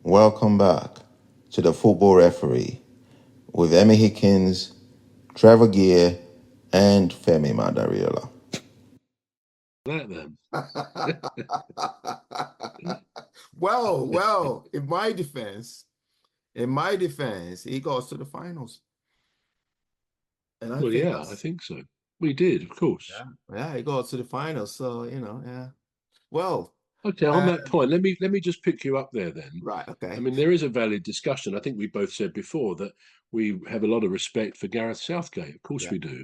Welcome back to the Football Referee with Emmy Hikins, Trevor and Femi Madariola. That then. Well, in my defense, he got to the finals. And I think so. We did, of course. Yeah, he got to the finals. So, yeah. Well, okay, on that point, let me just pick you up there then. Right, okay. I mean, there is a valid discussion. I think we both said before that we have a lot of respect for Gareth Southgate. Of course we do.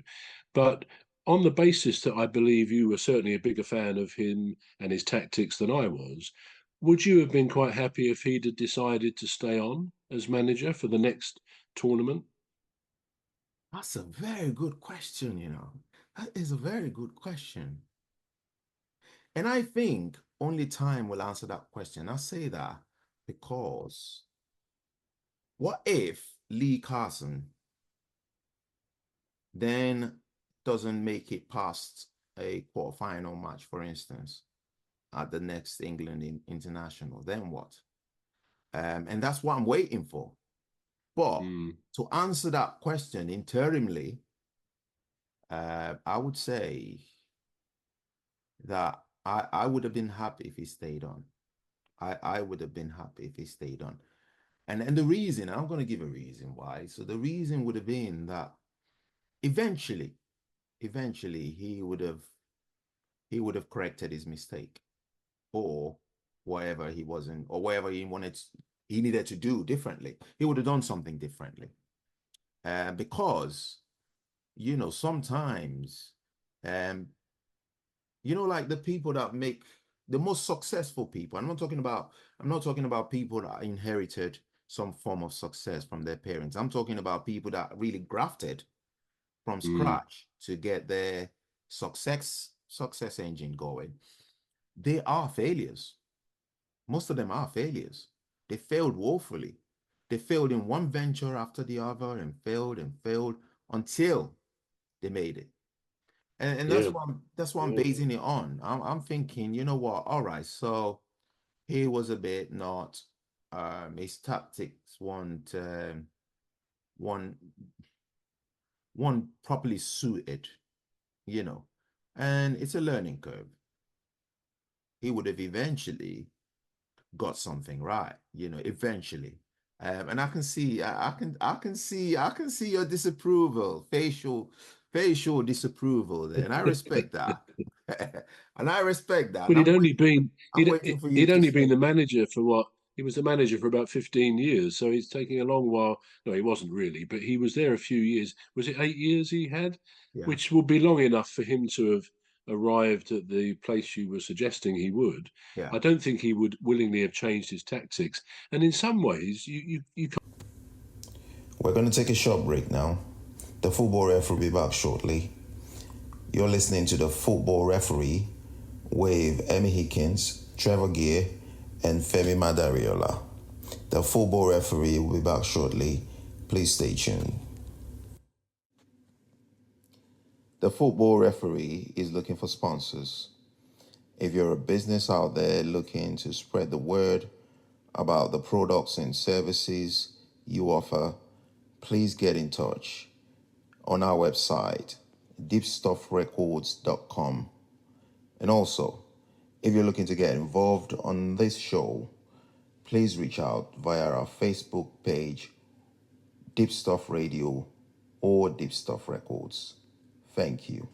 But on the basis that I believe you were certainly a bigger fan of him and his tactics than I was, would you have been quite happy if he'd have decided to stay on as manager for the next tournament? That's a very good question, That is a very good question. And I think only time will answer that question. I say that because what if Lee Carson then doesn't make it past a quarterfinal match, for instance, at the next England International? Then what? And that's what I'm waiting for. But to answer that question interimly, I would say that I would have been happy if he stayed on. I would have been happy if he stayed on. And the reason, I'm going to give a reason why. So the reason would have been that eventually he would have corrected his mistake, or whatever he wasn't, or whatever he needed to do differently. He would have done something differently. Because sometimes like the people that make the most successful people, I'm not talking about people that inherited some form of success from their parents. I'm talking about people that really grafted from scratch to get their success engine going. They are failures. Most of them are failures. They failed woefully. They failed in one venture after the other and failed until they made it. And that's what I'm basing it on. I'm thinking, you know what? All right, so he was a bit not his tactics weren't one properly suited, and it's a learning curve. He would have eventually got something right, eventually. And I can see your disapproval, facial disapproval there, and I respect that. And I respect that. But I'm waiting for you he'd to only say. been the manager for what? He was the manager for about 15 years, so he's taking a long while. No, he wasn't really, but he was there a few years. Was it 8 years he had? Yeah. Which would be long enough for him to have arrived at the place you were suggesting he would. Yeah. I don't think he would willingly have changed his tactics. And in some ways, you can't. We're going to take a short break now. The Football Referee will be back shortly. You're listening to the Football Referee with Emmy Hikins, Trevor and Femi Madariola. The Football Referee will be back shortly. Please stay tuned. The Football Referee is looking for sponsors. If you're a business out there looking to spread the word about the products and services you offer, please get in touch on our website, deepstuffrecords.com. And also, if you're looking to get involved on this show, please reach out via our Facebook page, Deep Stuff Radio or Deep Stuff Records. Thank you.